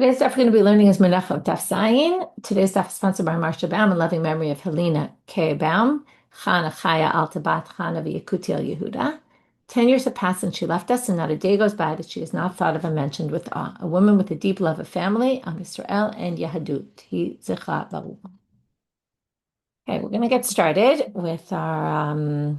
Today's daf we're going to be learning is Menachot daf Zayin. Today's daf is sponsored by Marsha Baum in loving memory of Helena K. Baum, Chana Chaya Altabat Chana v'Yekutiel Yehuda. 10 years have passed since she left us, and not a day goes by that she is not thought of and mentioned with awe. A woman with a deep love of family, Am Yisrael, and Yahadut. Hi Zecha Baruch. Okay, we're going to get started with our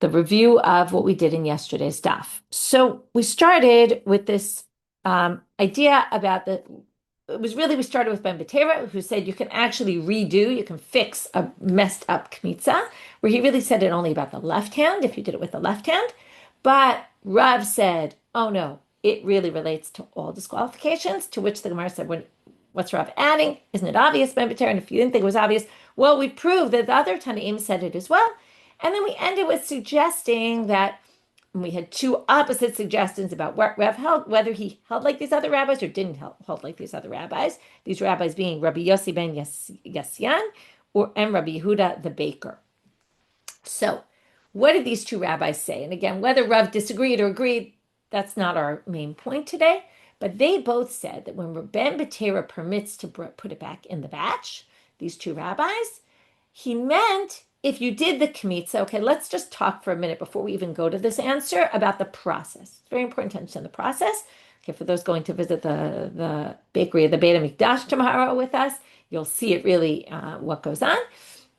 the review of what we did in yesterday's daf. So we started with this idea about we started with Beteira, who said you can actually you can fix a messed up kometz, where he really said it only about the left hand, if you did it with the left hand. But Rav said, oh no, it really relates to all disqualifications, to which the Gemara said, what's Rav adding? Isn't it obvious, Beteira? And if you didn't think it was obvious, well, we proved that the other Tanaim said it as well. And then we ended with suggesting that we had two opposite suggestions about what Rav held, whether he held like these other rabbis or didn't hold like these other rabbis. These rabbis being Rabbi Yosi ben Yasiyan and Rabbi Yehuda the baker. So what did these two rabbis say? And again, whether Rav disagreed or agreed, that's not our main point today. But they both said that when Ben Beteira permits to put it back in the batch, these two rabbis, he meant if you did the kometz. Okay, let's just talk for a minute before we even go to this answer about the process. It's very important to understand the process. Okay, for those going to visit the bakery of the Beit HaMikdash tomorrow with us, you'll see it really what goes on.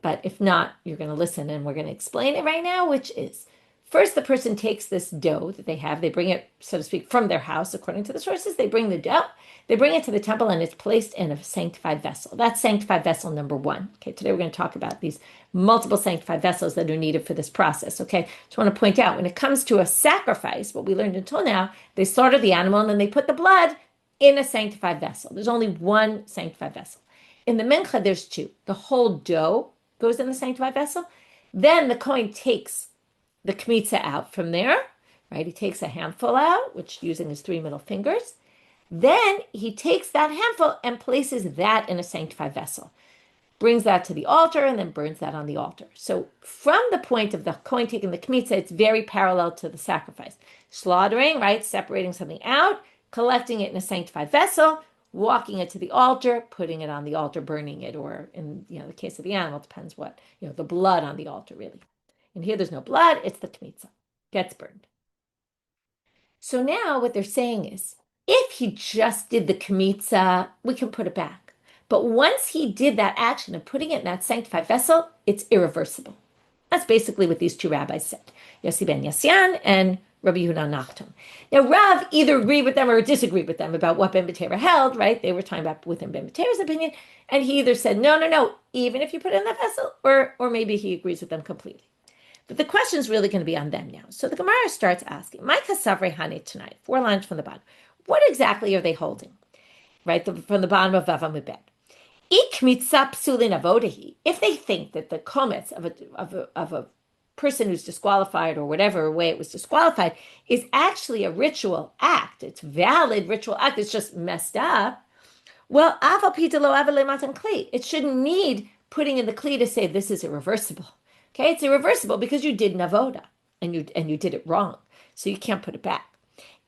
But if not, you're going to listen and we're going to explain it right now, which is first the person takes this dough that they have, they bring it, so to speak, from their house, according to the sources, they bring the dough, they bring it to the temple, and it's placed in a sanctified vessel. That's sanctified vessel number one. Okay, today we're going to talk about these multiple sanctified vessels that are needed for this process. Okay, just want to point out, when it comes to a sacrifice, what we learned until now, they slaughter the animal and then they put the blood in a sanctified vessel. There's only one sanctified vessel. In the mincha, there's two. The whole dough goes in the sanctified vessel. Then the Kohen takes the kometz out from there, right? He takes a handful out, which using his three middle fingers. Then he takes that handful and places that in a sanctified vessel, brings that to the altar, and then burns that on the altar. So from the point of the Kohen taking the kometz, it's very parallel to the sacrifice. Slaughtering, right? Separating something out, collecting it in a sanctified vessel, walking it to the altar, putting it on the altar, burning it, or in the case of the animal, it depends what, the blood on the altar really. And here there's no blood, it's the kometz, gets burned. So now what they're saying is, if he just did the kometz, we can put it back. But once he did that action of putting it in that sanctified vessel, it's irreversible. That's basically what these two rabbis said, Yosi ben Yasiyan and Rabbi Yochanan. Now, Rav either agreed with them or disagreed with them about what Ben Beteira held, right? They were talking about within Ben Beteira's opinion, and he either said, no, even if you put it in the vessel, or maybe he agrees with them completely. But the question is really going to be on them now. So the Gemara starts asking, My kasavre hane tonight, 4 lines from the bottom. What exactly are they holding? Right, from the bottom of Vav Amud Bet. If they think that the kometz of a person who's disqualified or whatever way it was disqualified is actually a ritual act, it's valid ritual act, it's just messed up, well, it shouldn't need putting in the kli to say this is irreversible. Okay, it's irreversible because you did navoda and you did it wrong, so you can't put it back.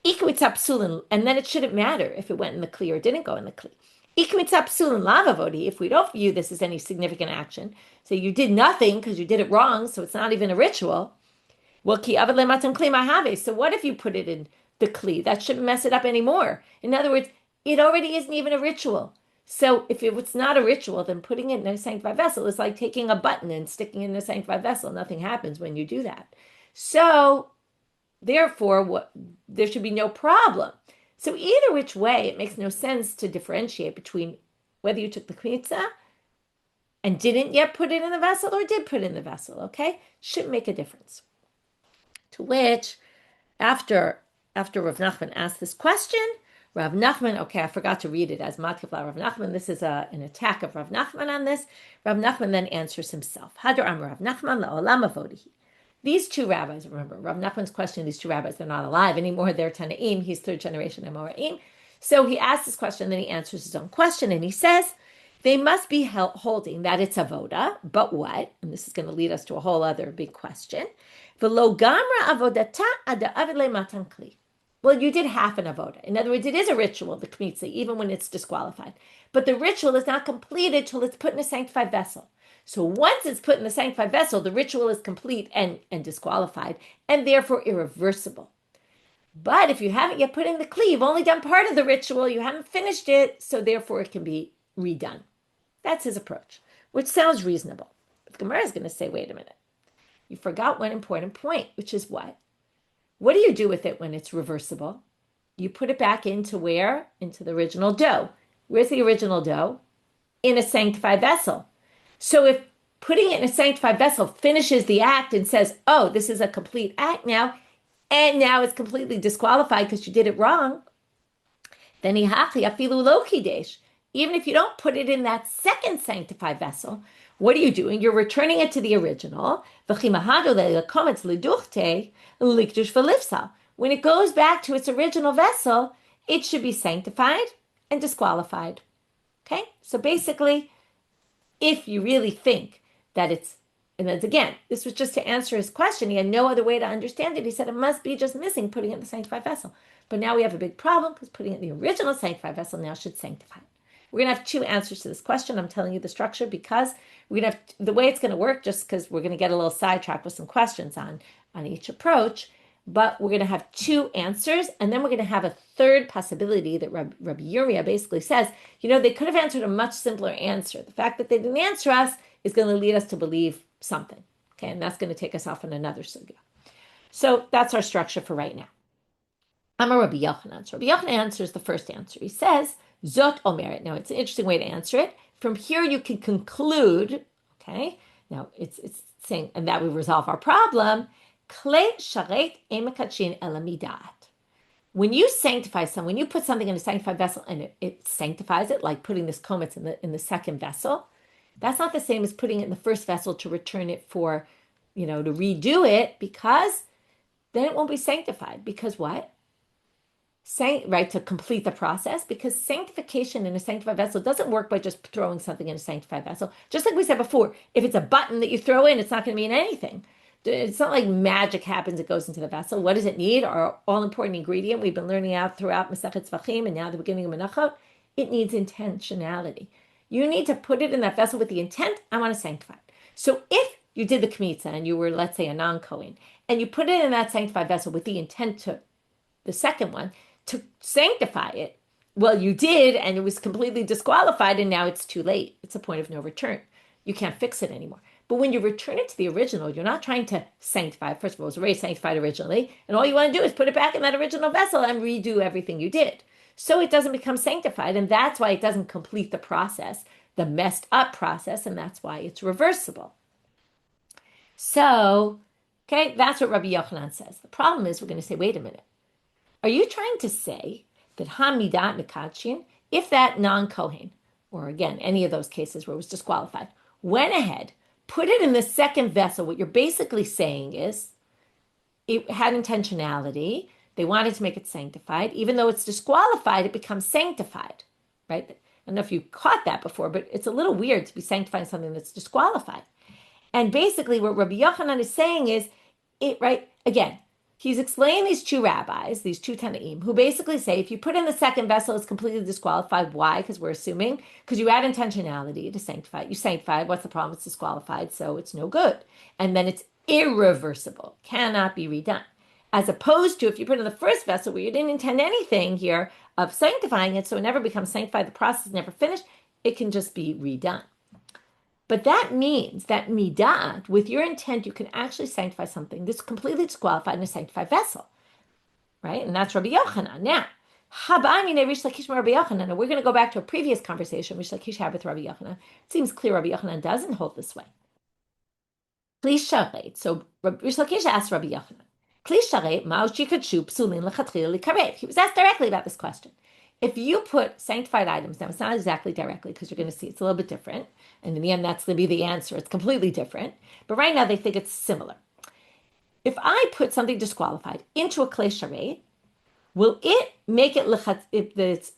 And then it shouldn't matter if it went in the kli or didn't go in the kli. If we don't view this as any significant action, so you did nothing because you did it wrong, so it's not even a ritual. Well, so what if you put it in the kli? That shouldn't mess it up anymore. In other words, it already isn't even a ritual. So if it's not a ritual, then putting it in a sanctified vessel is like taking a button and sticking it in a sanctified vessel. Nothing happens when you do that. So therefore, there should be no problem. So either which way, it makes no sense to differentiate between whether you took the kometz and didn't yet put it in the vessel or did put it in the vessel, okay? Shouldn't make a difference. To which, after Rav Nachman asked this question, Rav Nachman, okay, I forgot to read it as Matkevla Rav Nachman. This is an attack of Rav Nachman on this. Rav Nachman then answers himself. Hadran Rav Nachman la'olam avodihi. These two rabbis, remember, Rav Nachman's questioning these two rabbis, they're not alive anymore, they're Tanaim, he's third generation Amoraim. So he asks this question, then he answers his own question, and he says, they must be holding that it's avoda, but what? And this is going to lead us to a whole other big question. V'lo gamra avodata ada avile matan kli. Well, you did half an avoda. In other words, it is a ritual, the kometz, even when it's disqualified. But the ritual is not completed till it's put in a sanctified vessel. So once it's put in the sanctified vessel, the ritual is complete and disqualified, and therefore irreversible. But if you haven't yet put in the kli, you've only done part of the ritual, you haven't finished it, so therefore it can be redone. That's his approach, which sounds reasonable. But the Gemara is going to say, wait a minute. You forgot one important point, which is what? What do you do with it when it's reversible? You put it back into where? Into the original dough. Where's the original dough? In a sanctified vessel. So if putting it in a sanctified vessel finishes the act and says, oh, this is a complete act now, and now it's completely disqualified because you did it wrong, then afilu lo kidesh. Even if you don't put it in that second sanctified vessel, what are you doing? You're returning it to the original. When it goes back to its original vessel, it should be sanctified and disqualified. Okay? So basically, if you really think that it's, and then again, this was just to answer his question. He had no other way to understand it. He said it must be just missing putting it in the sanctified vessel. But now we have a big problem because putting it in the original sanctified vessel now should sanctify it. We're going to have two answers to this question. I'm telling you the structure because we're going to have the way it's going to work, just because we're going to get a little sidetracked with some questions on each approach. But we're going to have two answers, and then we're going to have a third possibility that Rabbi Yomi basically says, they could have answered a much simpler answer. The fact that they didn't answer us is going to lead us to believe something. Okay, and that's going to take us off on another sugya. So that's our structure for right now. I'm a Rabbi Yochanan. So Rabbi Yochanan answers the first answer. He says, Zot omeret. Now, it's an interesting way to answer it. From here, you can conclude, okay, now it's saying, and that we resolve our problem, Kle sharet emekachin elamidat. When you sanctify something, when you put something in a sanctified vessel and it sanctifies it, like putting this kometz in the second vessel, that's not the same as putting it in the first vessel to return it for, to redo it, because then it won't be sanctified. Because what? To complete the process, because sanctification in a sanctified vessel doesn't work by just throwing something in a sanctified vessel. Just like we said before, if it's a button that you throw in, it's not going to mean anything. It's not like magic happens, it goes into the vessel. What does it need? Our all-important ingredient we've been learning out throughout Masechet Tzvachim and now the beginning of Menachot, it needs intentionality. You need to put it in that vessel with the intent, I want to sanctify it. So if you did the kometz and you were, let's say, a non-Kohen, and you put it in that sanctified vessel with the intent to, the second one, to sanctify it, well, you did, and it was completely disqualified, and now it's too late. It's a point of no return. You can't fix it anymore. But when you return it to the original, you're not trying to sanctify. First of all, it was already sanctified originally, and all you want to do is put it back in that original vessel and redo everything you did. So it doesn't become sanctified, and that's why it doesn't complete the process, the messed up process, and that's why it's reversible. So, okay, that's what Rabbi Yochanan says. The problem is we're going to say, wait a minute. Are you trying to say that hamidat mekachin, if that non-Kohen, or again, any of those cases where it was disqualified, went ahead, put it in the second vessel, what you're basically saying is it had intentionality, they wanted to make it sanctified, even though it's disqualified, it becomes sanctified, right? I don't know if you caught that before, but it's a little weird to be sanctifying something that's disqualified. And basically what Rabbi Yochanan is saying is, again, he's explaining these two rabbis, these two Tanaim, who basically say if you put in the second vessel, it's completely disqualified. Why? Because we're assuming, because you add intentionality to sanctify it. You sanctify it. What's the problem? It's disqualified, so it's no good. And then it's irreversible, cannot be redone. As opposed to if you put in the first vessel where you didn't intend anything here of sanctifying it, so it never becomes sanctified, the process is never finished, it can just be redone. But that means that midat, with your intent, you can actually sanctify something that's completely disqualified in a sanctified vessel, right? And that's Rabbi Yochanan. Now, Reish Lakish Rabbi Yochanan. Now we're going to go back to a previous conversation Reish Lakish had with Rabbi Yochanan. It seems clear Rabbi Yochanan doesn't hold this way. Please sharet. So Reish Lakish asked Rabbi Yochanan, please sharet ma'oshi kadshu psulin lechatchila likarev. He was asked directly about this question. If you put sanctified items, now it's not exactly directly because you're going to see it's a little bit different. And in the end, that's going to be the answer. It's completely different. But right now, they think it's similar. If I put something disqualified into a klei sharet, will it make it if it's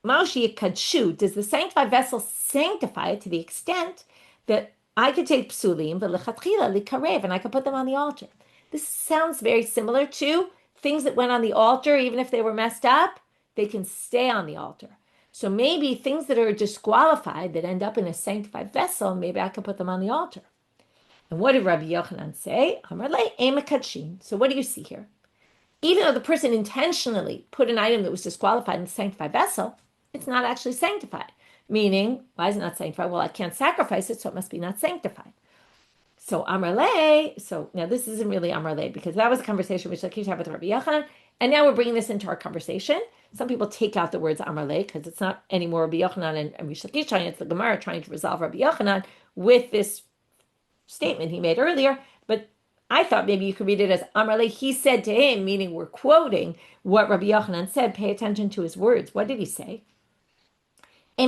ma'oshi kadshu? Does the sanctified vessel sanctify it to the extent that I could take psulim, but lechatchila likarev, and I could put them on the altar? This sounds very similar to things that went on the altar, even if they were messed up, they can stay on the altar. So maybe things that are disqualified that end up in a sanctified vessel, maybe I can put them on the altar. And what did Rabbi Yochanan say? So what do you see here? Even though the person intentionally put an item that was disqualified in the sanctified vessel, it's not actually sanctified. Meaning, why is it not sanctified? Well, I can't sacrifice it, so it must be not sanctified. So Amar so now this isn't really Amar because that was a conversation which Lakish had with Rabbi Yochanan, and now we're bringing this into our conversation. Some people take out the words Amar because it's not anymore Rabbi Yochanan and Reish Lakish, it's the Gemara trying to resolve Rabbi Yochanan with this statement he made earlier, but I thought maybe you could read it as Amar he said to him, meaning we're quoting what Rabbi Yochanan said. Pay attention to his words. What did he say? He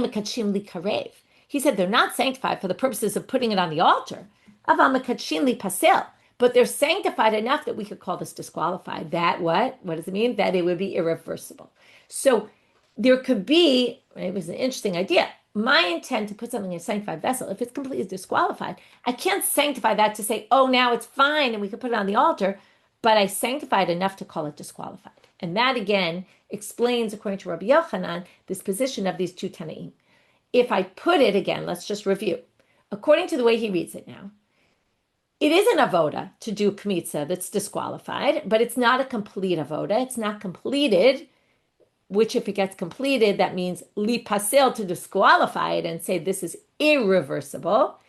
said they're not sanctified for the purposes of putting it on the altar. But they're sanctified enough that we could call this disqualified. That what? What does it mean? That it would be irreversible. So there could be, it was an interesting idea. My intent to put something in a sanctified vessel, if it's completely disqualified, I can't sanctify that to say, oh, now it's fine and we can put it on the altar, but I sanctified enough to call it disqualified. And that, again, explains, according to Rabbi Yochanan, this position of these two Tanaim. If I put it, again, let's just review. According to the way he reads it now, it is an avoda to do kometz that's disqualified, but it's not a complete avoda. It's not completed, which if it gets completed, that means lipasel, to disqualify it and say this is irreversible.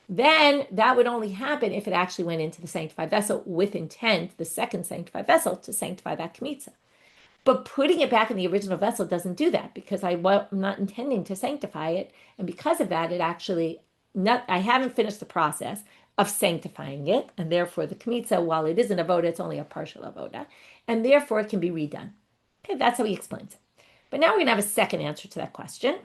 Then that would only happen if it actually went into the sanctified vessel with intent, the second sanctified vessel, to sanctify that kometz. But putting it back in the original vessel doesn't do that because I'm not intending to sanctify it. And because of that, I haven't finished the process of sanctifying it. And therefore the kometz, while it is an avoda, it's only a partial avoda. And therefore it can be redone. Okay, that's how he explains it. But now we're going to have a second answer to that question,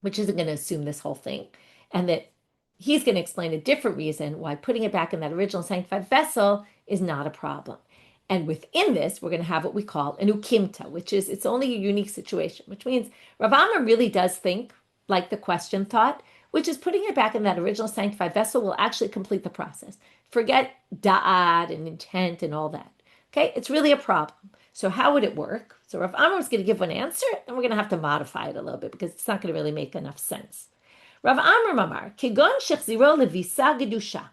which isn't going to assume this whole thing. And that he's going to explain a different reason why putting it back in that original sanctified vessel is not a problem. And within this, we're going to have what we call an ukimta, which is, it's only a unique situation, which means Rav Nachman really does think like the question thought, which is putting it back in that original sanctified vessel will actually complete the process. Forget da'ad and intent and all that. Okay, it's really a problem. So how would it work? So Rav Nachman is going to give one answer, and we're going to have to modify it a little bit because it's not going to really make enough sense. Rav Nachman Mamar, Kegon shechziro levisa gedusha.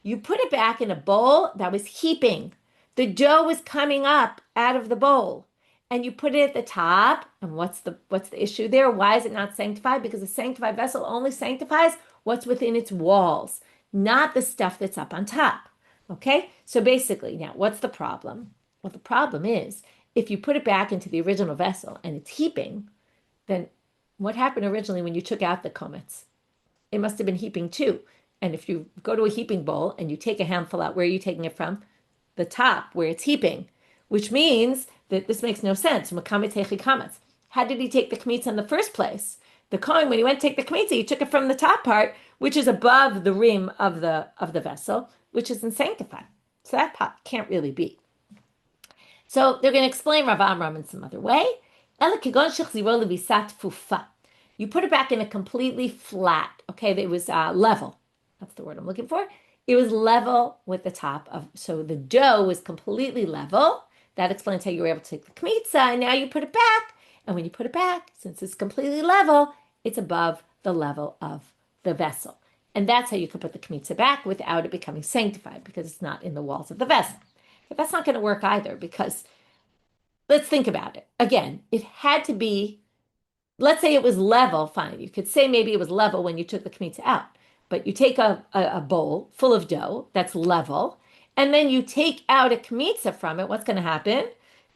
You put it back in a bowl that was heaping. The dough was coming up out of the bowl, and you put it at the top. And what's the issue there? Why is it not sanctified? Because a sanctified vessel only sanctifies what's within its walls, not the stuff that's up on top. Okay? So basically, now, what's the problem? Well, the problem is, if you put it back into the original vessel and it's heaping, then what happened originally when you took out the kometz? It must have been heaping too. And if you go to a heaping bowl and you take a handful out, where are you taking it from? The top, where it's heaping, which means that this makes no sense. How did he take the kometz in the first place? The Kohen, when he went to take the kometz, he took it from the top part, which is above the rim of the vessel, which isn't sanctified. So that part can't really be. So they're going to explain Rav Amram in some other way. You put it back in a completely flat, okay, it was level. That's the word I'm looking for. It was level with the top of, so the dough was completely level. That explains how you were able to take the kometz, and now you put it back. And when you put it back, since it's completely level, it's above the level of the vessel. And that's how you can put the kometz back without it becoming sanctified, because it's not in the walls of the vessel. But that's not going to work either, because let's think about it. Again, it had to be, let's say it was level, fine. You could say maybe it was level when you took the kometz out. But you take a bowl full of dough that's level, and then you take out a kometz from it. What's going to happen?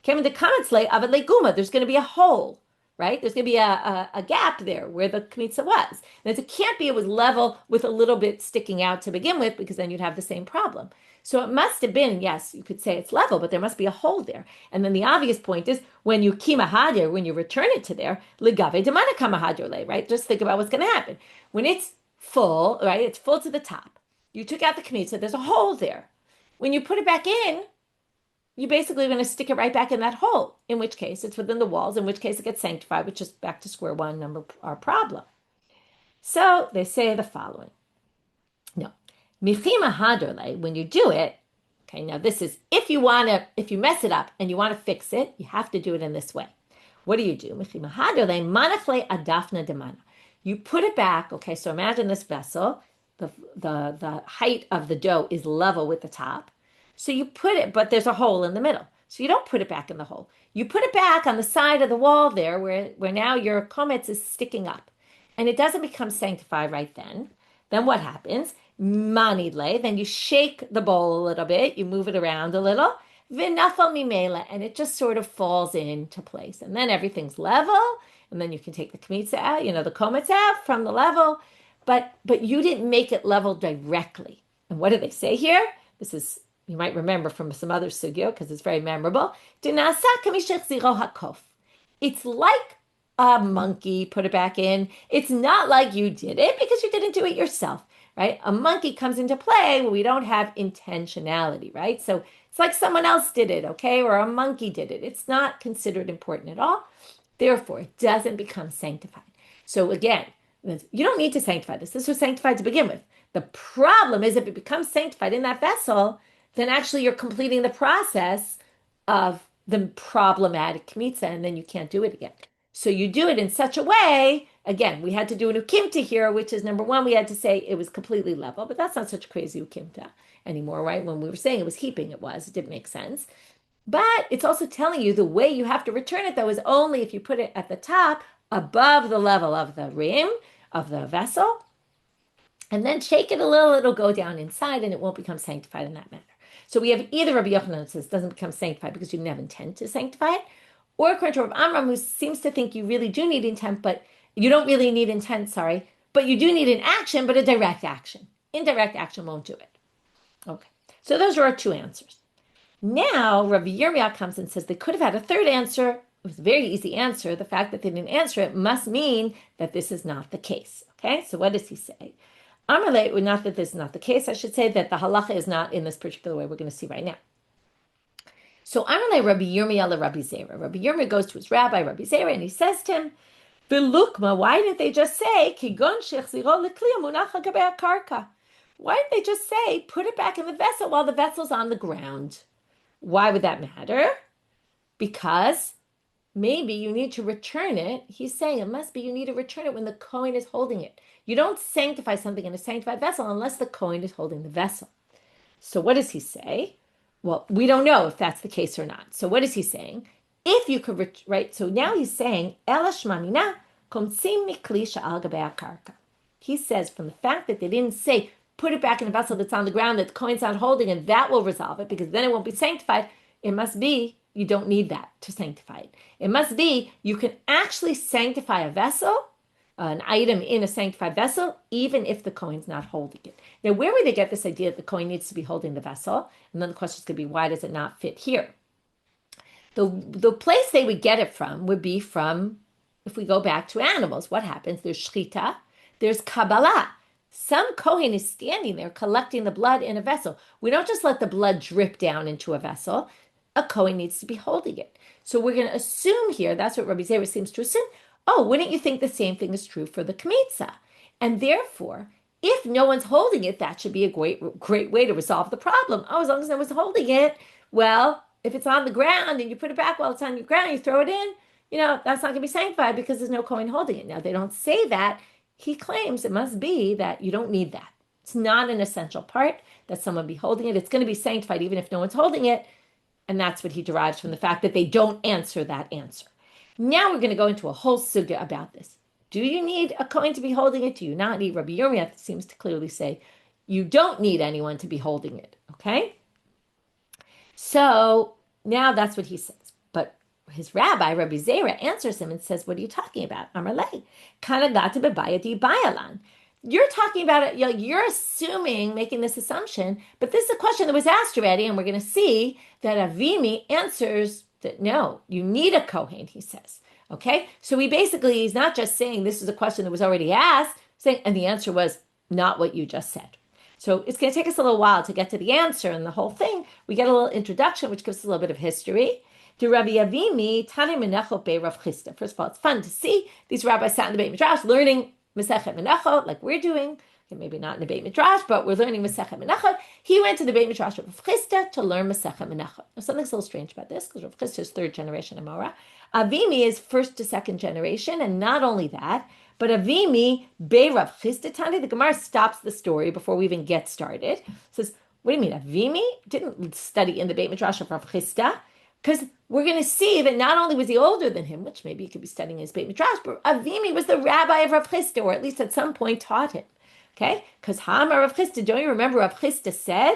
There's going to be a hole, right? There's going to be a gap there where the kometz was. And it can't be it was level with a little bit sticking out to begin with, because then you'd have the same problem. So it must have been, yes, you could say it's level, but there must be a hole there. And then the obvious point is when you kimahadir, when you return it to there, ligave demana kamahadir, right? Just think about what's going to happen. When it's full, right? It's full to the top. You took out the kometz, so there's a hole there. When you put it back in, you basically are going to stick it right back in that hole, in which case it's within the walls, in which case it gets sanctified, which is back to square one, our problem. So they say the following. No. Michima hadrle, when you do it, Okay, now this is, if you mess it up and you want to fix it, you have to do it in this way. What do? You put it back, okay, so imagine this vessel, the height of the dough is level with the top. So you put it, but there's a hole in the middle. So you don't put it back in the hole. You put it back on the side of the wall there where now your kometz is sticking up. And it doesn't become sanctified right then. Then what happens? Manidle, then you shake the bowl a little bit, you move it around a little, vinafal mimela, and it just sort of falls into place. And then everything's level, and then you can take the kometz out, the kometz out from the level, but you didn't make it level directly. And what do they say here? This is, you might remember from some other sugyo, because it's very memorable. It's like a monkey put it back in. It's not like you did it because you didn't do it yourself, right? A monkey comes into play when we don't have intentionality, right? So it's like someone else did it, okay? Or a monkey did it. It's not considered important at all. Therefore, it doesn't become sanctified. So again, you don't need to sanctify this. This was sanctified to begin with. The problem is if it becomes sanctified in that vessel, then actually you're completing the process of the problematic kometz, and then you can't do it again. So you do it in such a way, again, we had to do an ukimta here, which is number one, we had to say it was completely level, but that's not such a crazy ukimta anymore, right? When we were saying it was heaping, it didn't make sense. But it's also telling you the way you have to return it, though, is only if you put it at the top above the level of the rim, of the vessel, and then shake it a little, it'll go down inside and it won't become sanctified in that manner. So we have either Rabbi Yochanan that says it doesn't become sanctified because you didn't have intent to sanctify it, or according to Rav Amram, who seems to think you really do need intent, but you don't really need intent, but you do need an action, but a direct action. Indirect action won't do it. Okay, so those are our two answers. Now, Rabbi Yirmiyah comes and says they could have had a third answer. It was a very easy answer. The fact that they didn't answer it must mean that this is not the case. Okay, so what does he say? Amalei, not that this is not the case. I should say that the halacha is not in this particular way we're going to see right now. So Amalei Rabbi Yirmiyah Rabbi Zera. Rabbi Yirmiyah goes to his rabbi, Rabbi Zera, and he says to him, "V'lukma, why didn't they just say kigon shechziro lekliya munacha gabei karka? Why didn't they just say put it back in the vessel while the vessel's on the ground? Why would that matter? Because maybe you need to return it. He's saying it must be you need to return it when the Kohen is holding it. You don't sanctify something in a sanctified vessel unless the Kohen is holding the vessel. So what does he say? Well, we don't know if that's the case or not. So what is he saying? If you could, right? So now he's saying, Elashmanina komtsim mikli sha'al gabei karka. He says from the fact that they didn't say, put it back in a vessel that's on the ground that the Kohen's not holding, and that will resolve it, because then it won't be sanctified. It must be you don't need that to sanctify it. It must be you can actually sanctify a vessel, an item in a sanctified vessel, even if the Kohen's not holding it. Now, where would they get this idea that the Kohen needs to be holding the vessel? And then the question is going to be, why does it not fit here? The place they would get it from would be from, if we go back to animals, what happens? There's shchita, there's kabbalah. Some Kohen is standing there collecting the blood in a vessel. We don't just let the blood drip down into a vessel. A Kohen needs to be holding it. So we're going to assume here, that's what Rabbi Zera seems to assume, wouldn't you think the same thing is true for the kometz? And therefore, if no one's holding it, that should be a great way to resolve the problem. As long as no one's holding it, well, if it's on the ground and you put it back while it's on your ground, you throw it in, that's not going to be sanctified because there's no Kohen holding it. Now, they don't say that. He claims it must be that you don't need that. It's not an essential part that someone be holding it. It's going to be sanctified even if no one's holding it. And that's what he derives from the fact that they don't answer that answer. Now we're going to go into a whole sugya about this. Do you need a Kohen to be holding it? Do you not need? Rabbi Yirmiyah seems to clearly say you don't need anyone to be holding it. Okay? So now that's what he says. But his rabbi, Rabbi Zera, answers him and says, what are you talking about? Amarlei, kanagata bebayadi bayalan. You're talking about it, you're assuming, making this assumption, but this is a question that was asked already, and we're going to see that Avimi answers that no, you need a Kohen, he says. Okay? So he's not just saying this is a question that was already asked, and the answer was not what you just said. So it's going to take us a little while to get to the answer and the whole thing. We get a little introduction, which gives us a little bit of history. To Rabbi Avimi, Tani Menachot be Rav Chisda. First of all, it's fun to see these rabbis sat in the Beit Midrash learning Masechet Menachot, like we're doing, maybe not in the Beit Midrash, but we're learning Masechet Menachot. He went to the Beit Midrash of Rav Chisda to learn Masechet Menachot. Now, something's a little strange about this, because Rav Chisda is third generation Amora. Avimi is first to second generation, and not only that, but Avimi, Be Rav Chisda Tani, the Gemara stops the story before we even get started. It says, what do you mean, Avimi didn't study in the Beit Midrash of Rav Chisda? Because we're going to see that not only was he older than him, which maybe he could be studying his Beit Midrash, but Avimi was the rabbi of Rav Chisda, or at least at some point taught him. Okay? Because Hamar Rav Chisda, don't you remember Rav Chisda said,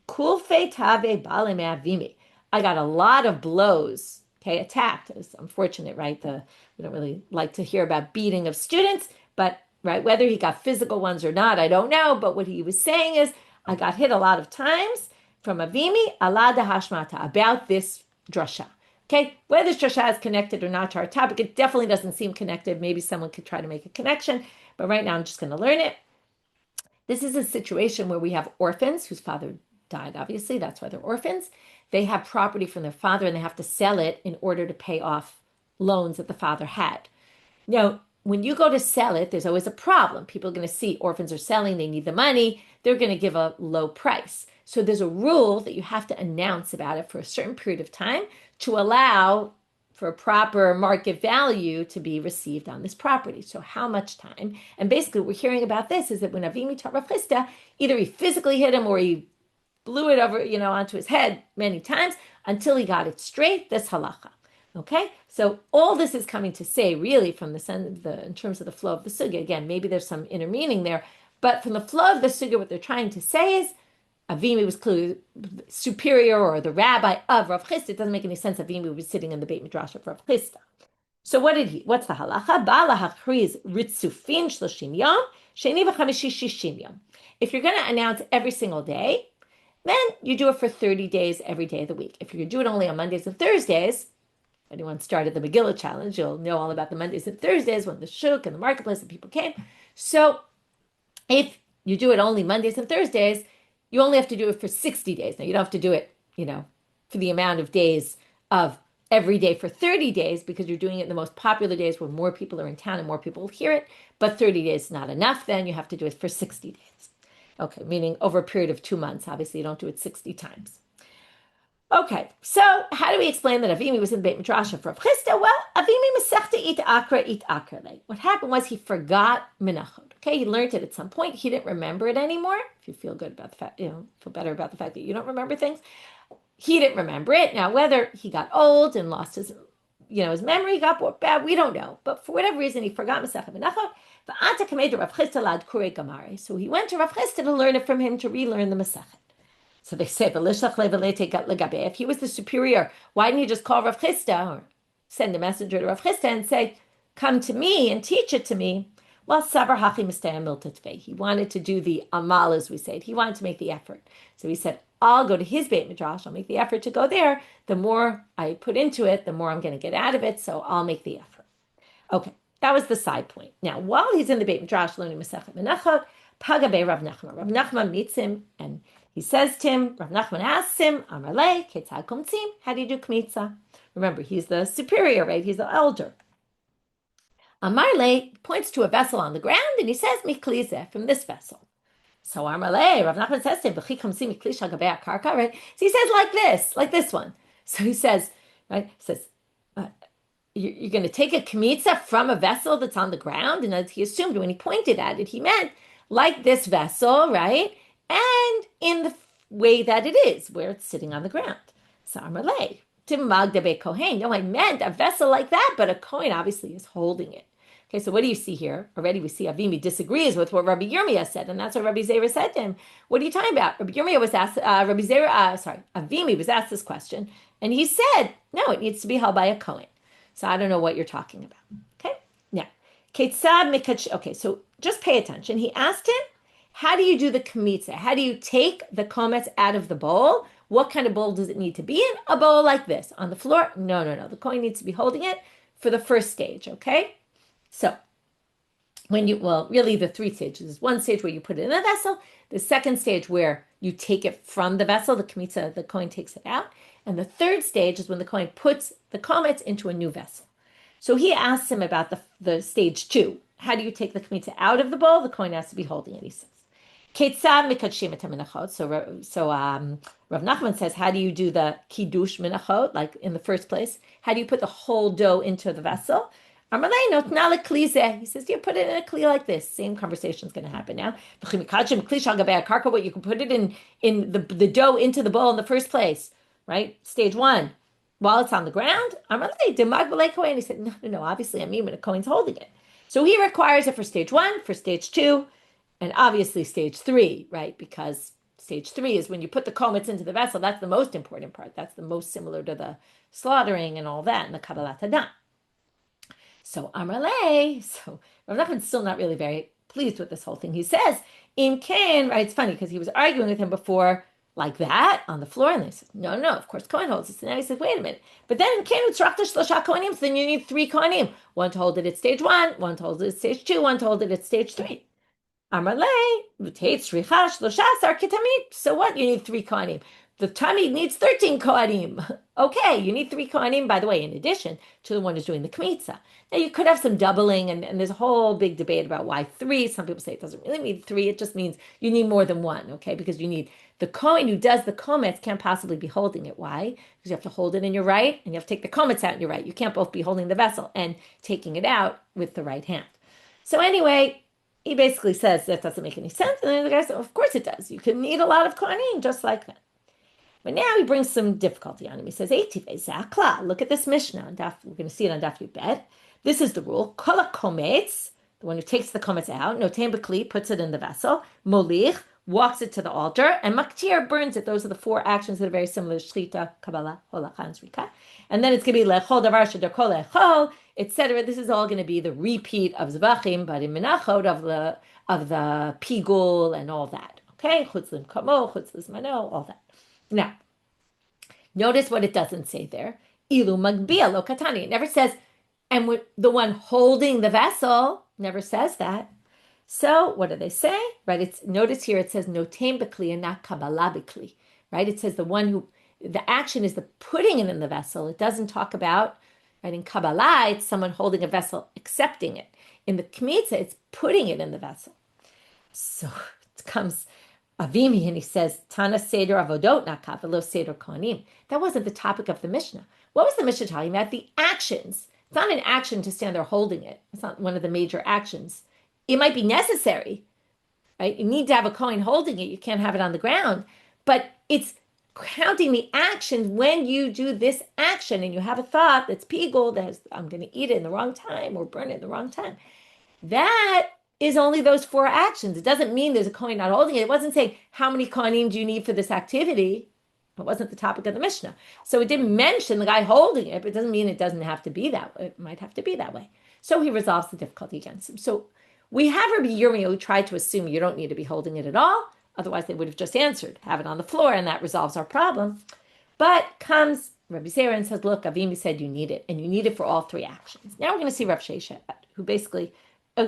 Kulfe tave bale me Avimi. I got a lot of blows, okay, attacked. It's unfortunate, right? We don't really like to hear about beating of students, but right, whether he got physical ones or not, I don't know. But what he was saying is, I got hit a lot of times from Avimi, ala de hashmata, about this drasha. Okay, whether this drasha is connected or not to our topic, it definitely doesn't seem connected. Maybe someone could try to make a connection, but right now I'm just going to learn it. This is a situation where we have orphans whose father died, obviously, that's why they're orphans. They have property from their father and they have to sell it in order to pay off loans that the father had. Now, when you go to sell it, there's always a problem. People are going to see orphans are selling, they need the money, they're going to give a low price. So there's a rule that you have to announce about it for a certain period of time to allow for a proper market value to be received on this property. So how much time? And basically what we're hearing about this is that when Avimi taught Rav Chisda, either he physically hit him or he blew it over, onto his head many times until he got it straight, this halacha. Okay, so all this is coming to say, really, from in terms of the flow of the sugya. Again, maybe there's some inner meaning there, but from the flow of the sugya, what they're trying to say is Avimi was clearly superior, or the rabbi of Rav Chisda. It doesn't make any sense. Avimi was sitting in the Beit Midrash of Rav Chisda. So what's the halacha? Ba'ala hachriz ritzufin 30 yom, sheni v'chamishi 60 yom. If you're going to announce every single day, then you do it for 30 days every day of the week. If you do it only on Mondays and Thursdays, anyone started the Megillah challenge, you'll know all about the Mondays and Thursdays when the shuk and the marketplace and people came. So if you do it only Mondays and Thursdays, you only have to do it for 60 days. Now, you don't have to do it, for the amount of days of every day for 30 days, because you're doing it in the most popular days where more people are in town and more people will hear it. But 30 days is not enough. Then you have to do it for 60 days. Okay, meaning over a period of 2 months. Obviously, you don't do it 60 times. Okay, so how do we explain that Avimi was in the Beit Midrash of Rav Chisda? Well, Avimi mesechta it akra. What happened was he forgot Menachot. Okay, he learned it at some point. He didn't remember it anymore. If you feel good about the fact, feel better about the fact that you don't remember things. He didn't remember it. Now, whether he got old and lost his, his memory got more bad, we don't know. But for whatever reason, he forgot Masechet Menachot. So he went to Rav Chisda to learn it from him, to relearn the Masechet. So they say, if he was the superior, why didn't he just call Rav Chisda or send a messenger to Rav Chisda and say, come to me and teach it to me? Well, Sabar Hachi Mistaya Miltatve. He wanted to do the amal, as we say. He wanted to make the effort. So he said, I'll go to his Beit Midrash. I'll make the effort to go there. The more I put into it, the more I'm going to get out of it. So I'll make the effort. Okay, that was the side point. Now, while he's in the Beit Midrash learning Masechet Menachot, Pagabe Rav Nachman. Rav Nachman meets him and he says to him, Rav Nachman asks him, Amarle, Ketzad Komtzim, how do you do kmitza? Remember, he's the superior, right? He's the elder. Amarle points to a vessel on the ground and he says, Miklize, from this vessel. So Amarle, Rav Nachman says to him, B'chi Komtzim Miklish HaGabei HaKarka, right? So he says like this one. So he says, right? He says, you're going to take a kmitza from a vessel that's on the ground? And as he assumed when he pointed at it, he meant like this vessel, right? And in the way that it is, where it's sitting on the ground. So Amarle, Timagdabe Kohen. No, I meant a vessel like that, but a Kohen obviously is holding it. Okay, so what do you see here? Already we see Avimi disagrees with what Rabbi Yirmiyah said, and that's what Rabbi Zera said to him. What are you talking about? Rabbi Yirmiyah was asked, Avimi was asked this question, and he said, no, it needs to be held by a Kohen. So I don't know what you're talking about. Okay, now, okay, so just pay attention. He asked him, how do you do the kometz? How do you take the kometz out of the bowl? What kind of bowl does it need to be in? A bowl like this. On the floor? No. The Kohen needs to be holding it for the first stage, okay? So, really the 3 stages. There's one stage where you put it in a vessel, the second stage where you take it from the vessel, the kometz, the Kohen takes it out, and the third stage is when the Kohen puts the kometz into a new vessel. So he asks him about the stage 2. How do you take the kometz out of the bowl? The coin has to be holding it, he says. Ketzad mikadshim et menachot. So Rav Nachman says, how do you do the kiddush menachot, like in the first place? How do you put the whole dough into the vessel? He says, you put it in a kli like this. Same conversation is going to happen now. What you can put it in the dough into the bowl in the first place, right? Stage 1, while it's on the ground. He said, no, obviously I mean when a Kohen's holding it. So he requires it for stage 1, for stage 2, and obviously stage 3, right? Because stage 3 is when you put the kometz into the vessel. That's the most important part. That's the most similar to the slaughtering and all that, and the kabbalat hadran. So Amrale, so Rav Nachman's still not really very pleased with this whole thing. He says, Im Kain, right? It's funny because he was arguing with him before like that on the floor, and he said, no, of course Kohen holds it. So now he says, wait a minute. But then in Kain utzrachta shlosha kohanim, so then you need 3 kohanim. One to hold it at stage 1, one to hold it at stage 2, one to hold it at stage 3. Amrale, so what? You need 3 kohanim. The tamid needs 13 kohanim. Okay, you need 3 kohanim, by the way, in addition to the one who's doing the kmitza. Now, you could have some doubling, and there's a whole big debate about why 3. Some people say it doesn't really mean 3. It just means you need more than 1, okay? Because you need the kohen who does the kometz can't possibly be holding it. Why? Because you have to hold it in your right, and you have to take the kometz out in your right. You can't both be holding the vessel and taking it out with the right hand. So anyway, he basically says that doesn't make any sense. And then the guy says, of course it does. You can need a lot of kohanim just like that. But now he brings some difficulty on him. He says, look at this Mishnah. We're going to see it on Daf Yud. This is the rule. Kol kometz, the one who takes the kometz out, notem b'kli, puts it in the vessel, molich, walks it to the altar, and maktir, burns it. Those are the 4 actions that are very similar to shchita, kabbalah, holacha, and zrika. And then it's going to be lechol davar shedar kol lechol, etc. This is all going to be the repeat of zvachim, but in menachot of the pigul and all that. Okay, chutz l'mkamo, chutz l'zmano, all that. Now, notice what it doesn't say there. Ilu magbia lo katani. It never says, and the one holding the vessel never says that. So what do they say? Right? Notice here it says notem b'kli and not kabbalah b'kli. Right? It says the action is the putting it in the vessel. It doesn't talk about, right? In kabbalah, it's someone holding a vessel, accepting it. In the kmitza, it's putting it in the vessel. So it comes Avimi, and he says, Tana Seder Avodot Nakav, Velo Seder Kohanim. That wasn't the topic of the Mishnah. What was the Mishnah talking about? The actions. It's not an action to stand there holding it. It's not one of the major actions. It might be necessary, right? You need to have a Kohen holding it. You can't have it on the ground. But it's counting the action when you do this action and you have a thought that's pigul, that I'm going to eat it in the wrong time or burn it in the wrong time. That is only those 4 actions. It doesn't mean there's a Kohen not holding it. It wasn't saying how many Kohanim do you need for this activity. It wasn't the topic of the Mishnah. So it didn't mention the guy holding it, but it doesn't mean it doesn't have to be that way. It might have to be that way. So he resolves the difficulty against him. So we have Rabbi Yomi who tried to assume you don't need to be holding it at all. Otherwise they would have just answered, have it on the floor, and that resolves our problem. But comes Rabbi Beteira and says, look, Avimi said you need it, and you need it for all 3 actions. Now we're going to see Rav Sheshet, who basically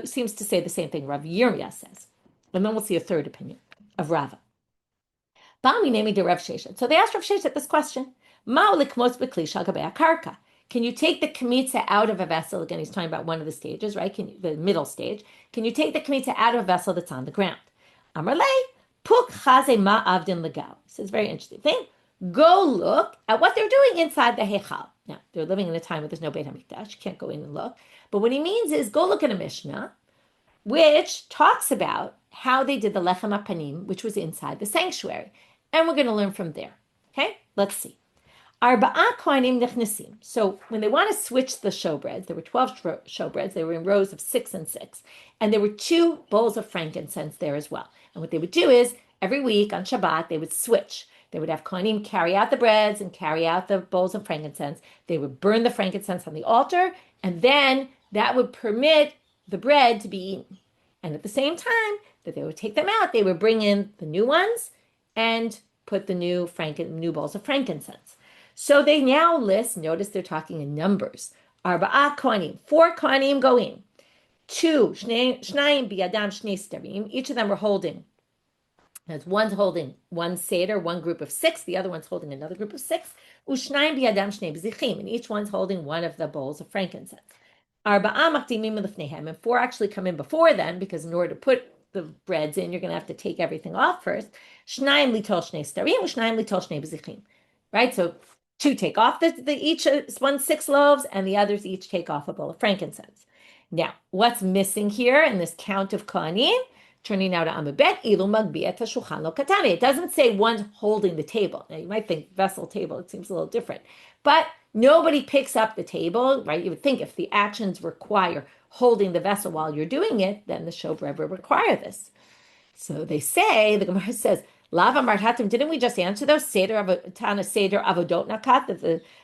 seems to say the same thing Rav Yirmiyah says. And then we'll see a third opinion of Rava. Bami naming to Rav Sheshet. So they asked Rav Sheshet this question. Can you take the kometz out of a vessel? Again, he's talking about one of the stages, right? The middle stage. Can you take the kometz out of a vessel that's on the ground? Amarle, puk chaze ma avdin legao. This is a very interesting thing. Go look at what they're doing inside the heichal. Now, they're living in a time where there's no Beit HaMikdash. You can't go in and look. But what he means is go look at a Mishnah, which talks about how they did the lechem apanim, which was inside the sanctuary. And we're going to learn from there. Okay? Let's see. Arba'a kohanim nechnesim. So when they want to switch the showbreads, there were 12 showbreads. They were in rows of 6 and 6. And there were 2 bowls of frankincense there as well. And what they would do is, every week on Shabbat, they would switch. They would have kohanim carry out the breads and carry out the bowls of frankincense. They would burn the frankincense on the altar, and then that would permit the bread to be eaten. And at the same time that they would take them out, they would bring in the new ones and put the new bowls of frankincense. So they now list, notice they're talking in numbers. Arba'a kohanim, 4 kohanim go in. 2, shnayim biyadam shnei starim. Each of them were holding. As one's holding one seder, one group of 6, the other one's holding another group of 6. Ushnayim biyadam shnei b'zichim, and each one's holding one of the bowls of frankincense. arba'a maqdimim lefneihem, and 4 actually come in before then, because in order to put the breads in, you're going to have to take everything off first. Shnayim litol shnei starim, shnayim litol shnei bezichim. Right? So 2 take off the each 1/6 loaves, and the others each take off a bowl of frankincense. Now, what's missing here in this count of kohanim? Turning now to Amabet, ilu magbiat shulchan lo katani. It doesn't say one's holding the table. Now, you might think vessel table, it seems a little different. But nobody picks up the table, right? You would think if the actions require holding the vessel while you're doing it, then the showbread would require this. So they say, the Gemara says, Lava Martatim, didn't we just answer those? Tana Seder Avodot Nakat, that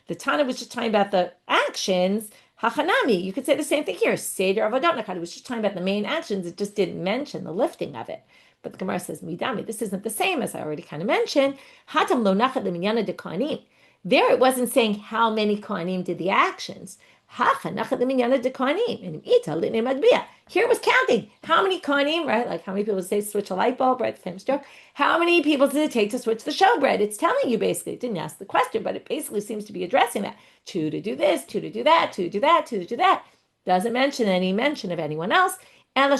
the Tana was just talking about the actions. Hachanami, you could say the same thing here. Seder Avodot Nakat, it was just talking about the main actions. It just didn't mention the lifting of it. But the Gemara says, Midami, this isn't the same, as I already kind of mentioned. Hatam Lo Nachat Leminyana de Kohanim. There it wasn't saying how many Kohanim did the actions. Here it was counting how many kohanim, right? Like how many people say switch a light bulb, right? The famous joke. How many people did it take to switch the showbread? It's telling you basically. It didn't ask the question, but it basically seems to be addressing that. 2 to do this, 2 to do that, 2 to do that, 2 to do that. Doesn't mention any mention of anyone else. So it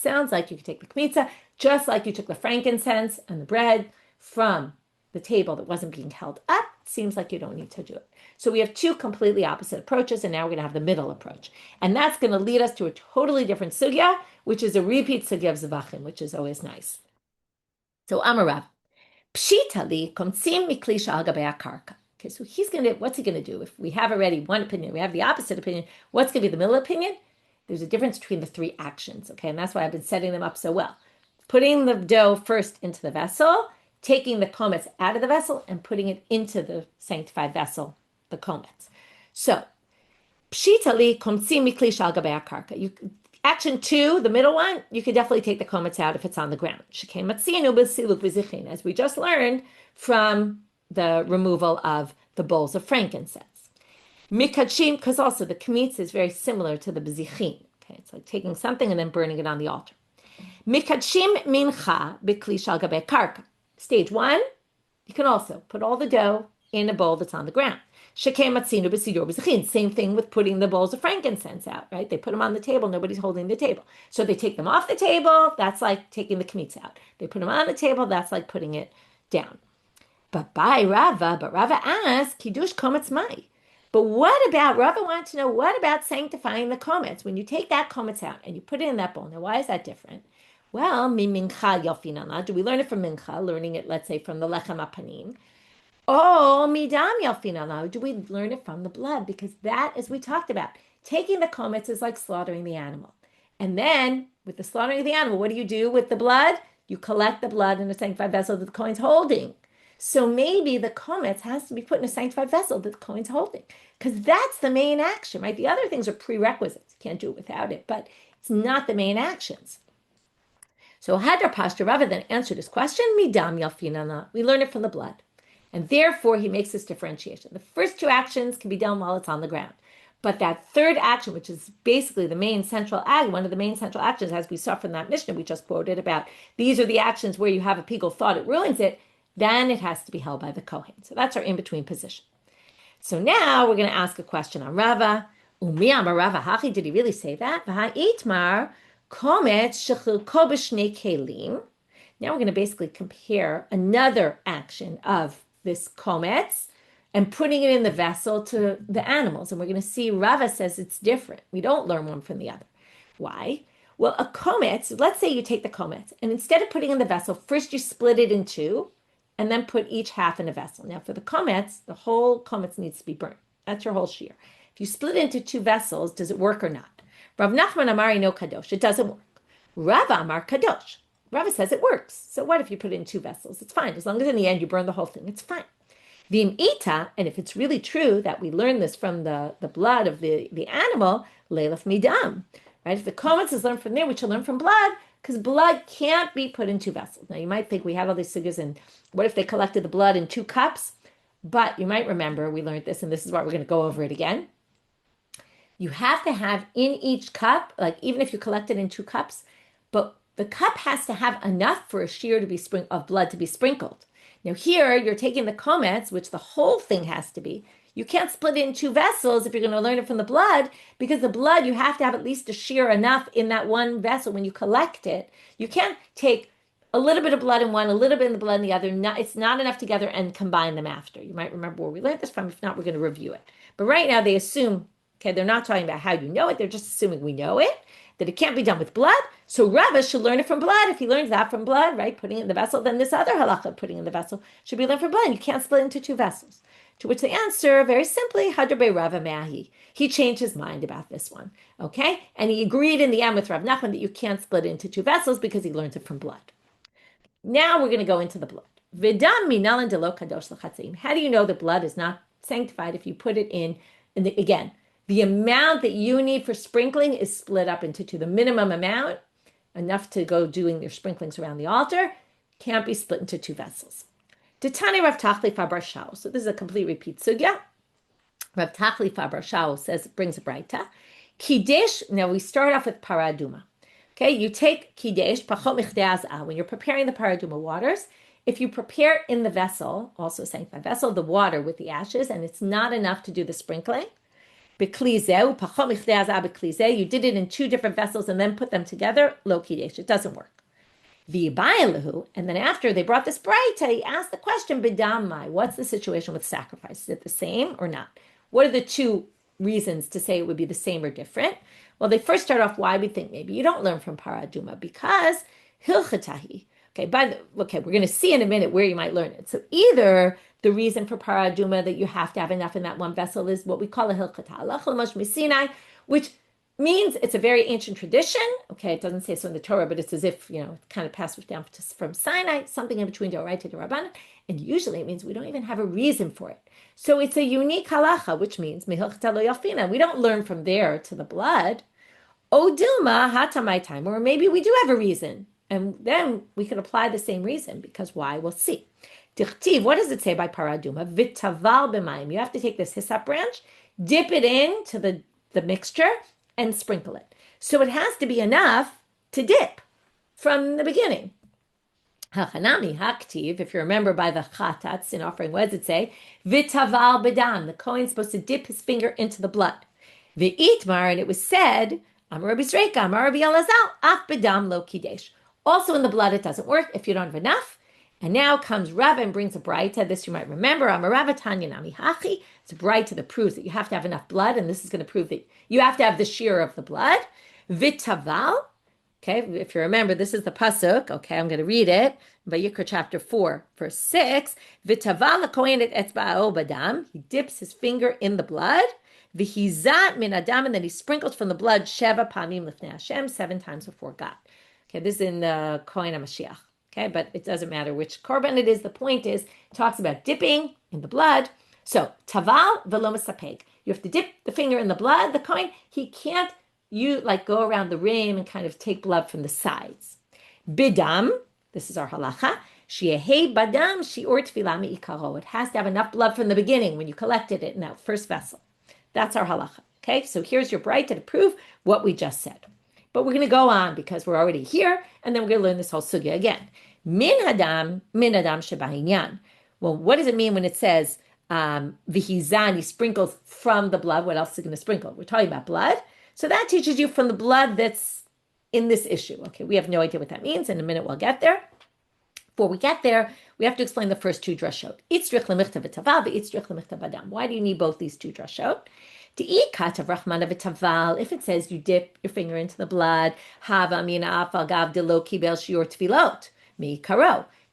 sounds like you could take the kometz, just like you took the frankincense and the bread from the table that wasn't being held up. It seems like you don't need to do it. So we have 2 completely opposite approaches, and now we're going to have the middle approach. And that's going to lead us to a totally different sugya, which is a repeat sugya of Zavachim, which is always nice. So Amarav, Pshitali komtzim miklisha al gabei karka. Okay, so what's he going to do? If we have already one opinion, we have the opposite opinion, what's going to be the middle opinion? There's a difference between the 3 actions, okay? And that's why I've been setting them up so well. Putting the dough first into the vessel, taking the kometz out of the vessel, and putting it into the sanctified vessel, the kometz. So, pshitali komtzim miklisha al gabei karka. Action 2, the middle one, you could definitely take the kometz out if it's on the ground. As we just learned from the removal of the bowls of frankincense. Mikadshim, because also the kometz is very similar to the bezichin. Okay, it's like taking something and then burning it on the altar. Mikadshim mincha biklisha al gabei karka. Stage 1, you can also put all the dough in a bowl that's on the ground. Same thing with putting the bowls of frankincense out, right? They put them on the table, nobody's holding the table. So they take them off the table, that's like taking the kometz out. They put them on the table, that's like putting it down. But Rava asked, Kiddush kometz mai. But what about, Rava wanted to know, what about sanctifying the kometz? When you take that kometz out and you put it in that bowl, now why is that different? Well, mincha yalfinana. Do we learn it from mincha? Learning it, let's say, from the lechem apanim. Oh, midam yalfinana. Do we learn it from the blood? Because that, as we talked about, taking the kometz is like slaughtering the animal. And then, with the slaughtering of the animal, what do you do with the blood? You collect the blood in a sanctified vessel that the kohen's holding. So maybe the kometz has to be put in a sanctified vessel that the kohen's holding. Because that's the main action, right? The other things are prerequisites. You can't do it without it, but it's not the main actions. So Hadar Pashta Rava then answered his question, Midam Yalfinana. We learn it from the blood. And therefore, he makes this differentiation. The first 2 actions can be done while it's on the ground. But that third action, which is basically the main central act, one of the main central actions, as we saw from that Mishnah we just quoted about, these are the actions where you have a pigul thought, it ruins it, then it has to be held by the Kohen. So that's our in-between position. So now we're going to ask a question on Rava. Umi amar Rava hachi, did he really say that? V'ha'itmar kometz shechilko b'shnei kelim. Now we're going to basically compare another action of this kometz and putting it in the vessel to the animals. And we're going to see Rava says it's different. We don't learn one from the other. Why? Well, a kometz, let's say you take the kometz, and instead of putting it in the vessel, first you split it in 2, and then put each half in a vessel. Now for the kometz, the whole kometz needs to be burnt. That's your whole shiur. If you split it into 2 vessels, does it work or not? Rav Nachman Amari no kadosh. It doesn't work. Rava Amar kadosh. Rava says it works. So what if you put it in 2 vessels? It's fine. As long as in the end you burn the whole thing, it's fine. V'im ita, and if it's really true that we learn this from the blood of the animal, leilaf midam. Right? If the kometz is learned from there, we should learn from blood, because blood can't be put in 2 vessels. Now you might think we have all these sugyas, and what if they collected the blood in 2 cups? But you might remember we learned this, and this is why we're going to go over it again. You have to have in each cup, like even if you collect it in 2 cups, but the cup has to have enough for a shiur to be of blood to be sprinkled. Now here you're taking the kometz, which the whole thing has to be. You can't split it in two vessels if you're going to learn it from the blood, because the blood, you have to have at least a shiur enough in that one vessel when you collect it. You can't take a little bit of blood in one, a little bit in the blood in the other. It's not enough together and combine them after. You might remember where we learned this from. If not, we're going to review it. But right now they assume, okay, they're not talking about how you know it. They're just assuming we know it, that it can't be done with blood. So Rava should learn it from blood. If he learns that from blood, right, putting it in the vessel, then this other halacha, putting it in the vessel, should be learned from blood. You can't split it into two vessels. To which they answer, very simply, Hadran Rava Mahi. He changed his mind about this one, okay? And he agreed in the end with Rav Nachman that you can't split it into two vessels because he learns it from blood. Now we're going to go into the blood. V'dam minalan delo kadosh l'chatzim. How do you know the blood is not sanctified if you put it in again, the amount that you need for sprinkling is split up into two. The minimum amount, enough to go doing your sprinklings around the altar, can't be split into two vessels. Titani Rav Tachli Farber Shao. So this is a complete repeat sugya. Rav Tachli Farber Shao brings a braita. Kidesh, now we start off with paraduma. Okay, you take kidesh, pachot michdei when you're preparing the paraduma waters. If you prepare in the vessel, also sanctified vessel, the water with the ashes, and it's not enough to do the sprinkling, b'klizeu, pachot michdei b'klizeu, you did it in two different vessels and then put them together, lo kidesh, it doesn't work. V'yibayelahu, and then after they brought this braita, he asked the question, b'damai, what's the situation with sacrifice? Is it the same or not? What are the two reasons to say it would be the same or different? Well, they first start off why we think maybe you don't learn from paraduma, because hilchatahi. Okay, we're going to see in a minute where you might learn it. So either the reason for paraduma that you have to have enough in that one vessel is what we call a hilchata, which means it's a very ancient tradition. Okay, it doesn't say so in the Torah, but it's as if, it kind of passed down from Sinai, something in between derive to Rabbanit, and usually it means we don't even have a reason for it. So it's a unique halacha, which means mehilchata lo yafina. We don't learn from there to the blood. O dilma hatamai time, or maybe we do have a reason, and then we could apply the same reason, because why? We'll see. Tichtiv, what does it say by paraduma? Vitaval b'mayim. You have to take this hyssop branch, dip it into the mixture, and sprinkle it. So it has to be enough to dip from the beginning. Hachanami haktiv, if you remember by the chatats in offering, what does it say? Vitaval b'dam. The Kohen's supposed to dip his finger into the blood. V'itmar, and it was said, Amar Rabbi Sreika, Amar Rabbi Elazal, af b'dam lo kidesh. Also in the blood, it doesn't work if you don't have enough. And now comes Rav and brings a braita. This you might remember. Amar Rav Tanya nami hachi. It's a braita that proves that you have to have enough blood, and this is going to prove that you have to have the shiur of the blood. Vitaval. Okay, if you remember, this is the pasuk. Okay, I'm going to read it. Vayikra chapter 4, verse 6. Vitaval l'kohen et etzba'o badam. He dips his finger in the blood. V'hizat min adam, and then he sprinkles from the blood sheva pamim lifnei Hashem, 7 times before God. Okay, this is in the Kohen HaMashiach. Okay, but it doesn't matter which korban it is. The point is, it talks about dipping in the blood. So, taval v'lo mesapeg. You have to dip the finger in the blood. The Kohen, he can't go around the rim and kind of take blood from the sides. Bidam, this is our halacha. Shiehei badam shiur tefillah me'ikaro. It has to have enough blood from the beginning when you collected it in that first vessel. That's our halacha. Okay, so here's your braita to prove what we just said. But we're going to go on because we're already here, and then we're going to learn this whole sugya again. Min adam shebahinyan. Well, what does it mean when it says v'hizan, he sprinkles from the blood? What else is he going to sprinkle? We're talking about blood. So that teaches you from the blood that's in this issue. Okay, we have no idea what that means. In a minute, we'll get there. Before we get there, we have to explain the first two drashot. Why do you need both these two drashot? If it says you dip your finger into the blood,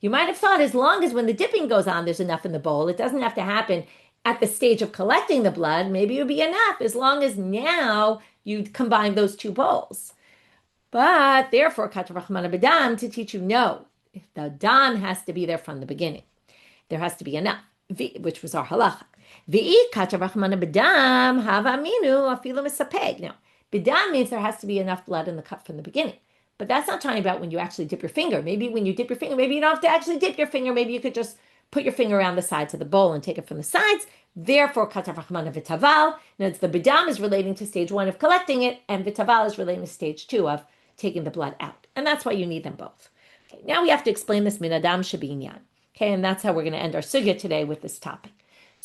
you might have thought as long as when the dipping goes on, there's enough in the bowl. It doesn't have to happen at the stage of collecting the blood. Maybe it would be enough as long as now you combine those two bowls. But therefore, to teach you no. The dam has to be there from the beginning. There has to be enough, which was our halacha. Now, bidam means there has to be enough blood in the cup from the beginning. But that's not talking about when you actually dip your finger. Maybe when you dip your finger, maybe you don't have to actually dip your finger. Maybe you could just put your finger around the sides of the bowl and take it from the sides. Therefore, katav rachmana v'taval. Now, the bidam is relating to stage 1 of collecting it, and v'taval is relating to stage 2 of taking the blood out. And that's why you need them both. Okay, now we have to explain this min adam shebinyan. Okay, and that's how we're going to end our sugya today with this topic.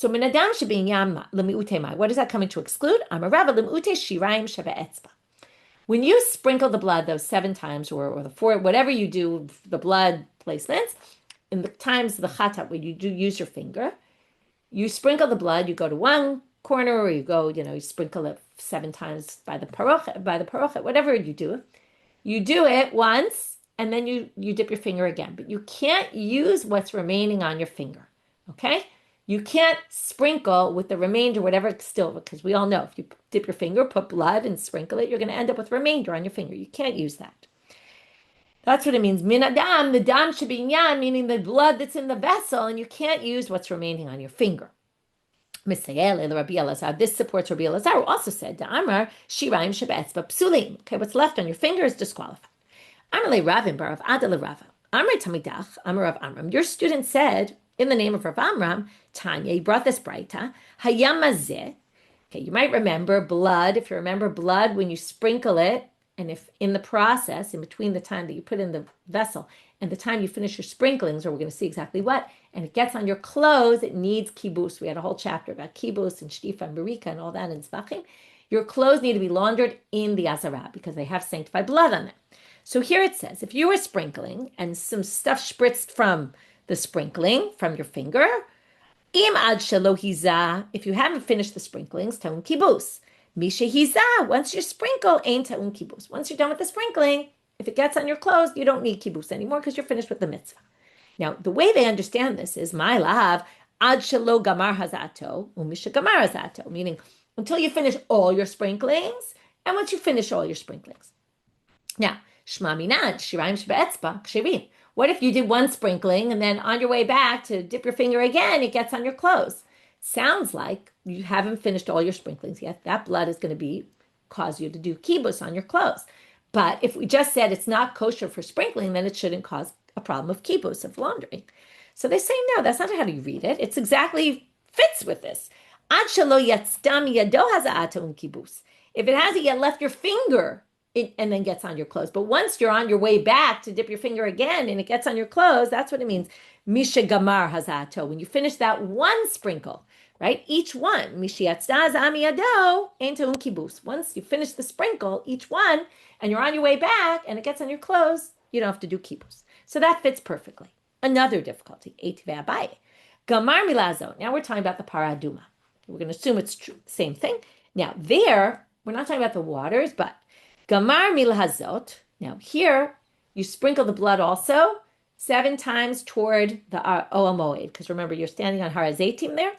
So minadam shebinyam lemiute. What does that come in to exclude? Amarava lemute shiraim shebe'etzba. When you sprinkle the blood those 7 times, or the 4, whatever you do, the blood placements, in the times of the chatat, when you do use your finger, you sprinkle the blood, you go to one corner, or you go, you sprinkle it 7 times by the parochet, whatever you do. You do it once, and then you dip your finger again. But you can't use what's remaining on your finger, okay? You can't sprinkle with the remainder, whatever still, because we all know if you dip your finger, put blood and sprinkle it, you're going to end up with remainder on your finger. You can't use that. That's what it means. Min adam, the dam shebinyan, meaning the blood that's in the vessel, and you can't use what's remaining on your finger. This supports Rabbi Elazar, who also said, Da'amar shiraim shebe'etzba psulim. Okay, what's left on your finger is disqualified. Amar le Ravin barav adal Rava. Amar tamidach, Amar Rav Amram. Your student said, in the name of Rav Amram, Tanya, he brought this braita, hayam mazeh. Okay, you might remember blood. If you remember blood, when you sprinkle it, and if in the process, in between the time that you put in the vessel and the time you finish your sprinklings, or we're going to see exactly what, and it gets on your clothes, it needs kibus. We had a whole chapter about kibus and shtifa and barika and all that in Zvachim. Your clothes need to be laundered in the azara because they have sanctified blood on them. So here it says, if you were sprinkling and some stuff spritzed from the sprinkling from your finger, im ad shelo hiza, if you haven't finished the sprinklings, taun kibus. Misha hiza, once you sprinkle, ain taun kibus. Once you're done with the sprinkling, if it gets on your clothes, you don't need kibus anymore because you're finished with the mitzvah. Now, the way they understand this is my lav ad shelo gamar hazato umisha gamar hazato, meaning until you finish all your sprinklings, and once you finish all your sprinklings. Now, shma minad shiraim shebe'etzba kshirim. What if you did one sprinkling and then on your way back to dip your finger again, it gets on your clothes? Sounds like you haven't finished all your sprinklings yet. That blood is going to cause you to do kibus on your clothes. But if we just said it's not kosher for sprinkling, then it shouldn't cause a problem of kibus, of laundering. So they say, no, that's not how you read it. It's exactly fits with this. Ad shelo yatztam yado haza'ato kibus. If it hasn't yet left your finger, and then gets on your clothes. But once you're on your way back to dip your finger again and it gets on your clothes, that's what it means. Misha gamar hazato. When you finish that one sprinkle, right? Each one. Misha yatzda amiyado ento kibus. Once you finish the sprinkle, each one, and you're on your way back and it gets on your clothes, you don't have to do kibus. So that fits perfectly. Another difficulty. Eitiv abaye. Gamar milazo. Now we're talking about the paraduma. We're going to assume it's true. Same thing. Now there, we're not talking about the waters, but Gamar milhazot. Now here, you sprinkle the blood also 7 times toward the Oel Moed, because remember, you're standing on Har HaZeitim there.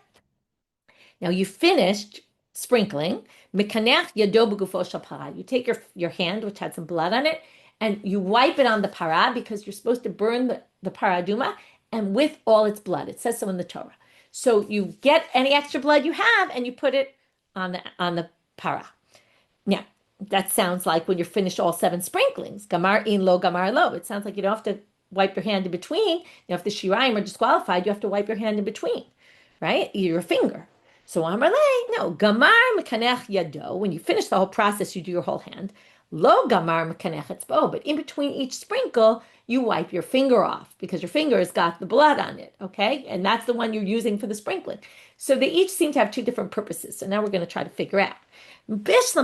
Now you finished sprinkling. Mekanech yado b'gufo shel para. You take your hand, which had some blood on it, and you wipe it on the para because you're supposed to burn the paraduma and with all its blood. It says so in the Torah. So you get any extra blood you have and you put it on the para. Now, that sounds like when you're finished all 7 sprinklings. Gamar in lo, gamar lo. It sounds like you don't have to wipe your hand in between. If the shiraim are disqualified, you have to wipe your hand in between, right? Your finger. So Amarle, no. Gamar mekanech yado. When you finish the whole process, you do your whole hand. Lo gamar mekanech etzbo. But in between each sprinkle, you wipe your finger off because your finger has got the blood on it, okay? And that's the one you're using for the sprinkling. So they each seem to have 2 different purposes. So now we're going to try to figure out. Now Rashi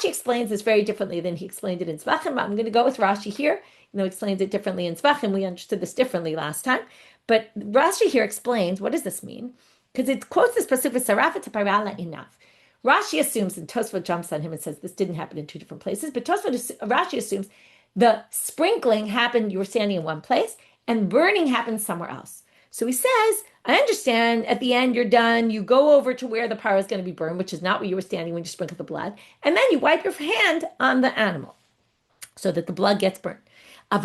explains this very differently than he explained it in Zvachim. I'm going to go with Rashi here. He explains it differently in Zvachim. We understood this differently last time. But Rashi here explains, what does this mean? Because it quotes this pasuk with Sarafat Taparala enough. Rashi assumes, and Tosfot jumps on him and says this didn't happen in 2 different places, but Rashi assumes the sprinkling happened, you were standing in one place, and burning happened somewhere else. So he says, I understand at the end you're done, you go over to where the para is going to be burned, which is not where you were standing when you sprinkled the blood, and then you wipe your hand on the animal so that the blood gets burned. But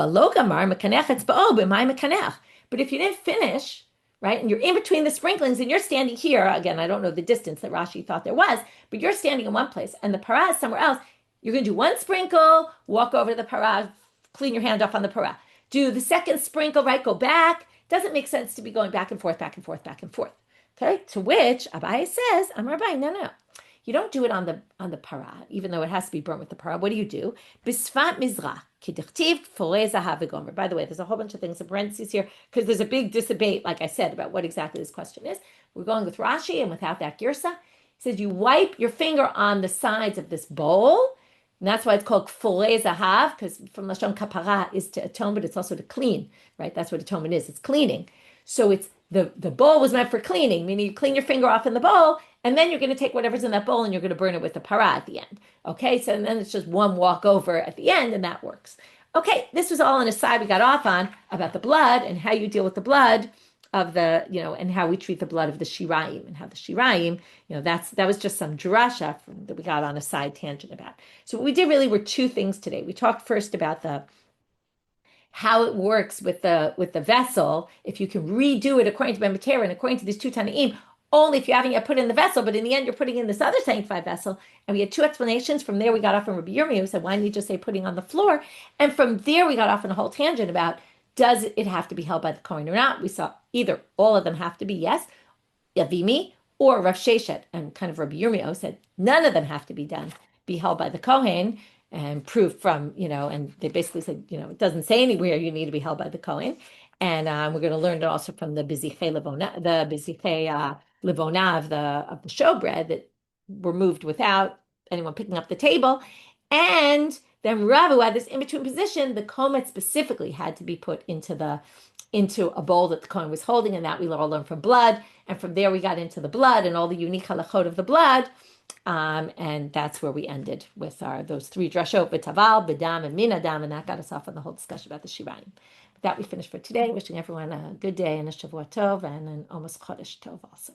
if you didn't finish, right, and you're in between the sprinklings and you're standing here, again, I don't know the distance that Rashi thought there was, but you're standing in one place and the para is somewhere else, you're going to do 1 sprinkle, walk over to the para, clean your hand off on the para. Do the 2nd sprinkle, right, go back. Doesn't make sense to be going back and forth, back and forth, back and forth. Okay, to which Abaye says, Amar Abaye, no. You don't do it on the para, even though it has to be burnt with the para. What do you do? Bisfat mizrach, kidichtiv, folei zahav v'gomer. By the way, there's a whole bunch of things in parentheses here because there's a big debate, like I said, about what exactly this question is. We're going with Rashi and without that girsa. He says you wipe your finger on the sides of this bowl, and that's why it's called folei zahav, because from Lashon kapara is to atone, but it's also to clean, right? That's what atonement is. It's cleaning. So it's the bowl was meant for cleaning, meaning you clean your finger off in the bowl, and then you're going to take whatever's in that bowl and you're going to burn it with the para at the end. Okay, so then it's just one walk over at the end, and that works. Okay, this was all an aside we got off on about the blood and how you deal with the blood of the, and how we treat the blood of the shiraim, and how the shiraim, that was just some drasha that we got on a side tangent about. So what we did really were two things today. We talked first about how it works with the vessel, if you can redo it according to Beteira and according to these two Tanaim, only if you haven't yet put in the vessel, but in the end you're putting in this other sanctified vessel. And we had two explanations. From there we got off from Rabbi Yomi, who said, why didn't you just say putting on the floor? And from there we got off on a whole tangent about, does it have to be held by the Kohen or not? We saw either all of them have to be yes, Yavimi, or Rav Sheshet, and kind of Rabbi Yomi said, none of them have to be held by the Kohen, and proved from, and they basically said, it doesn't say anywhere you need to be held by the Kohen. And we're going to learn it also from the bizichei livona of the showbread that were moved without anyone picking up the table. And then Rav had this in-between position. The kometz specifically had to be put into a bowl that the Kohen was holding, and that we all learned from blood. And from there we got into the blood and all the unique halachot of the blood. And that's where we ended with those three drashot, b'taval, b'dam, and minadam, and that got us off on the whole discussion about the shiraim. With that, we finished for today. Wishing everyone a good day and a shavua tov and an almost chodesh tov also.